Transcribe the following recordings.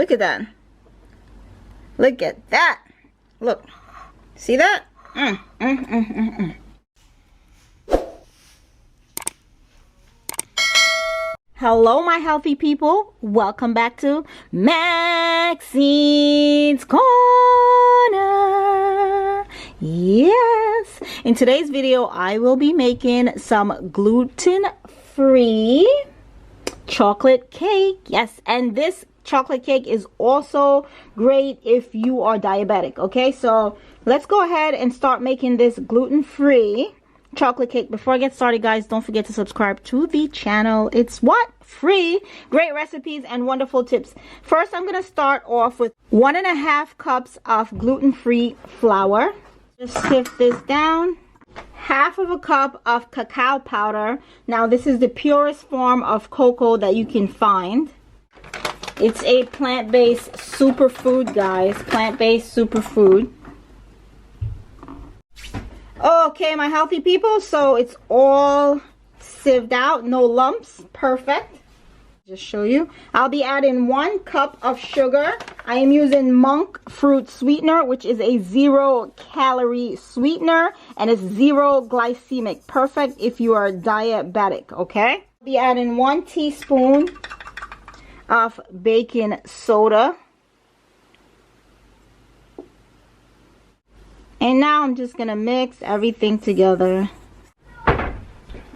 Look at that. Look at that. Look. See that? Hello, my healthy people. Welcome back to Maxine's Corner. Yes. In today's video, I will be making some gluten-free chocolate cake. Yes, and this chocolate cake is also great if you are diabetic. Okay, so let's go ahead and start making this gluten-free chocolate cake. Before I get started, guys, don't forget to subscribe to the channel. It's what? Free. Great recipes and wonderful tips. First, I'm going to start off with 1.5 cups of gluten-free flour. Just sift this down. 1/2 cup of cacao powder. Now, this is the purest form of cocoa that you can find. It's a plant-based superfood, guys. Plant-based superfood. Okay, my healthy people, so it's all sieved out, no lumps. Perfect. Just show you. I'll be adding 1 cup of sugar. I am using monk fruit sweetener, which is a 0-calorie sweetener, and it's 0 glycemic. Perfect if you are diabetic, okay? I'll be adding 1 teaspoon of baking soda. And now I'm just gonna mix everything together.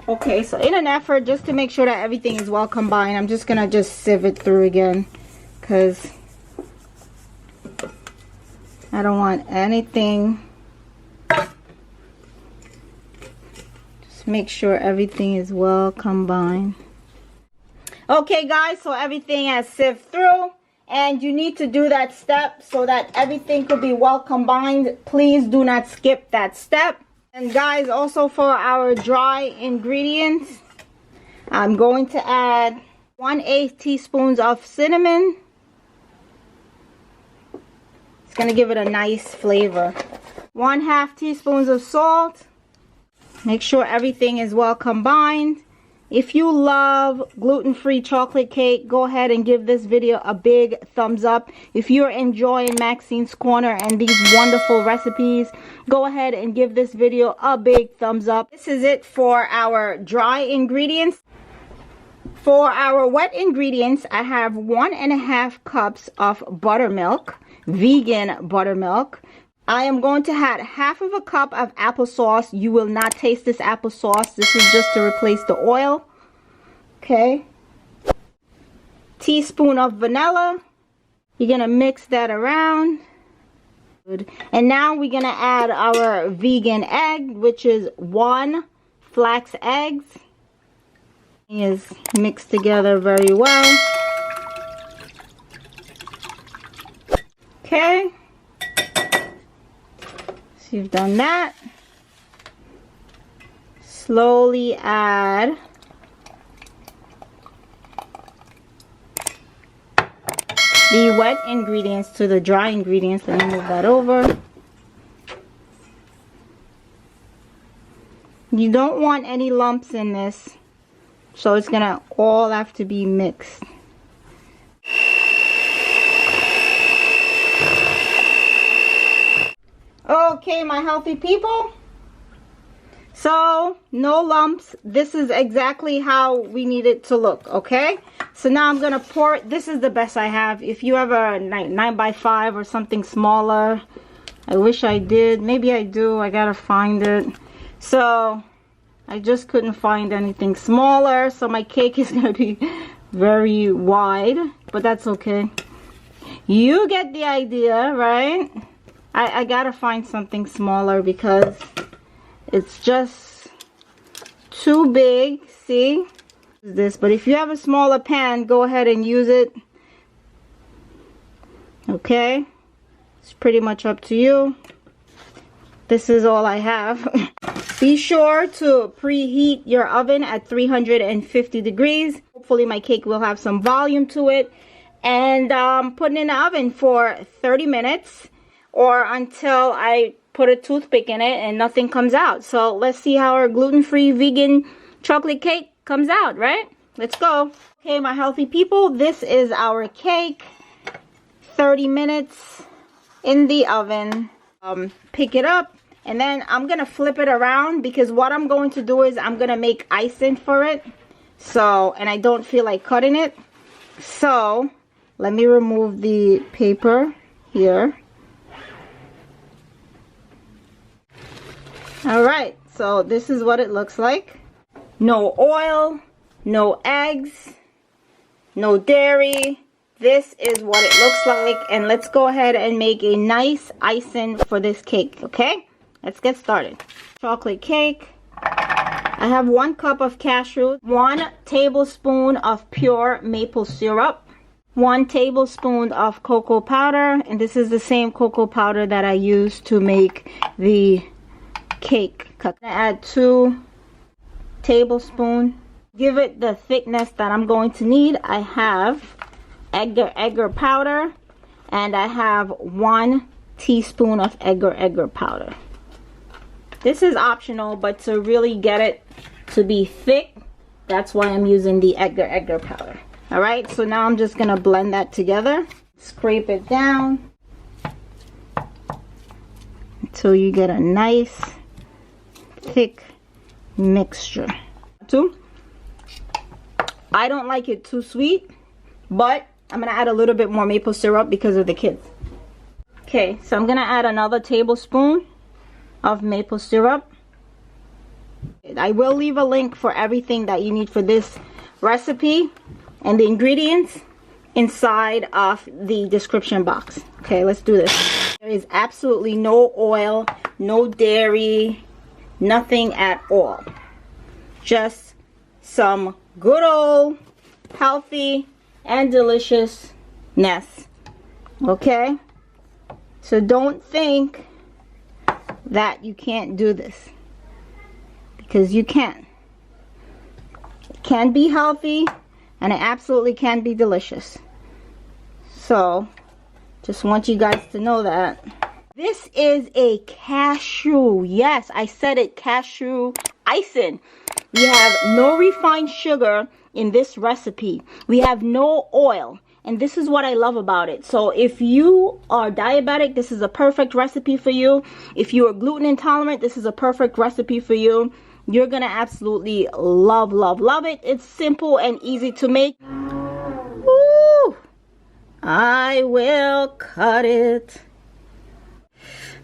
Okay, so in an effort just to make sure that everything is well combined, I'm just gonna sieve it through again, because I don't want anything. Just make sure everything is well combined. Okay, guys, so everything has sieved through. And you need to do that step so that everything could be well combined. Please do not skip that step. And guys, also for our dry ingredients, I'm going to add 1/8 teaspoons of cinnamon. It's going to give it a nice flavor. 1/2 teaspoons of salt. Make sure everything is well combined. If you love gluten-free chocolate cake, go ahead and give this video a big thumbs up. If you're enjoying Maxine's Corner and these wonderful recipes, go ahead and give this video a big thumbs up. This is it for our dry ingredients. For our wet ingredients, I have 1.5 cups of buttermilk, vegan buttermilk. I am going to add 1/2 cup of applesauce. You will not taste this applesauce. This is just to replace the oil. Okay. Teaspoon of vanilla. You're going to mix that around. Good. And now we're going to add our vegan egg, which is 1 flax eggs. It is mixed together very well. Okay. You've done that. Slowly add the wet ingredients to the dry ingredients. Let me move that over. You don't want any lumps in this, so it's gonna all have to be mixed. Okay, my healthy people, so no lumps. This is exactly how we need it to look. Okay, so now I'm gonna pour it. This is the best I have. If you have a 9x5 or something smaller, I wish I did. Maybe I do. I gotta find it. So I just couldn't find anything smaller, so my cake is gonna be very wide, but that's okay. You get the idea, right? I gotta find something smaller because it's just too big. See this? But if you have a smaller pan, go ahead and use it. Okay, it's pretty much up to you. This is all I have. Be sure to preheat your oven at 350 degrees. Hopefully my cake will have some volume to it. And put it in the oven for 30 minutes. Or until I put a toothpick in it and nothing comes out. So let's see how our gluten-free vegan chocolate cake comes out, right? Let's go. Okay, my healthy people, this is our cake. 30 minutes in the oven. Pick it up, and then I'm gonna flip it around, because what I'm going to do is I'm gonna make icing for it. So, and I don't feel like cutting it, so let me remove the paper here. All right, so this is what it looks like. No oil, no eggs, no dairy. This is what it looks like, and let's go ahead and make a nice icing for this cake. Okay, let's get started. Chocolate cake. I have 1 cup of cashew, 1 tablespoon of pure maple syrup, 1 tablespoon of cocoa powder, and this is the same cocoa powder that I used to make the cake. I'm gonna add 2 tablespoons. Give it the thickness that I'm going to need. I have agar powder, and I have 1 teaspoon of agar powder. This is optional, but to really get it to be thick, that's why I'm using the agar powder. All right, so now I'm just gonna blend that together, scrape it down until you get a nice thick mixture. I don't like it too sweet, but I'm gonna add a little bit more maple syrup because of the kids. Okay, so I'm gonna add another tablespoon of maple syrup. I will leave a link for everything that you need for this recipe and the ingredients inside of the description box. Okay, let's do this. There is absolutely no oil, no dairy, nothing at all. Just some good old healthy and deliciousness. Okay, so don't think that you can't do this, because you can. It can be healthy, and it absolutely can be delicious. So just want you guys to know that. This is a cashew, yes, I said it, cashew icing. We have no refined sugar in this recipe. We have no oil, and this is what I love about it. So if you are diabetic, this is a perfect recipe for you. If you are gluten intolerant, this is a perfect recipe for you. You're gonna absolutely love it. It's simple and easy to make. Woo! I will cut it.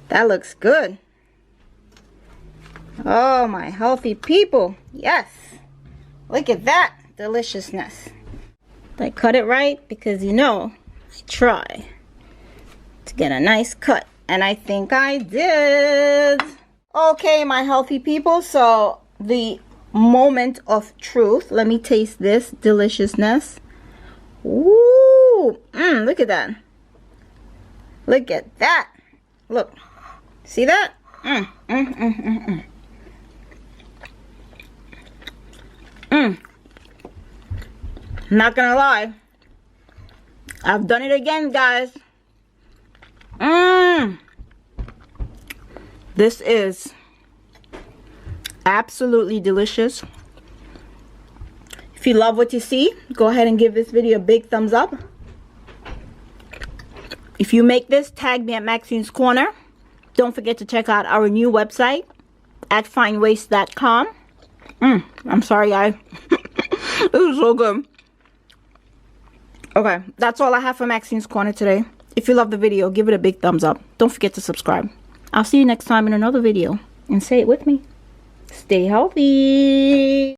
That looks good. Oh, my healthy people. Yes. Look at that deliciousness. I cut it right because, you know, I try to get a nice cut, and I think I did. Okay, my healthy people, so the moment of truth. Let me taste this deliciousness. Ooh, look at that. Look at that. Look. See that? Not gonna lie, I've done it again, guys. This is absolutely delicious. If you love what you see, go ahead and give this video a big thumbs up. If you make this, tag me at Maxine's Corner. Don't forget to check out our new website at finewaste.com. I'm sorry, guys. This is so good. Okay, that's all I have for Maxine's Corner today. If you love the video, give it a big thumbs up. Don't forget to subscribe. I'll see you next time in another video. And say it with me. Stay healthy.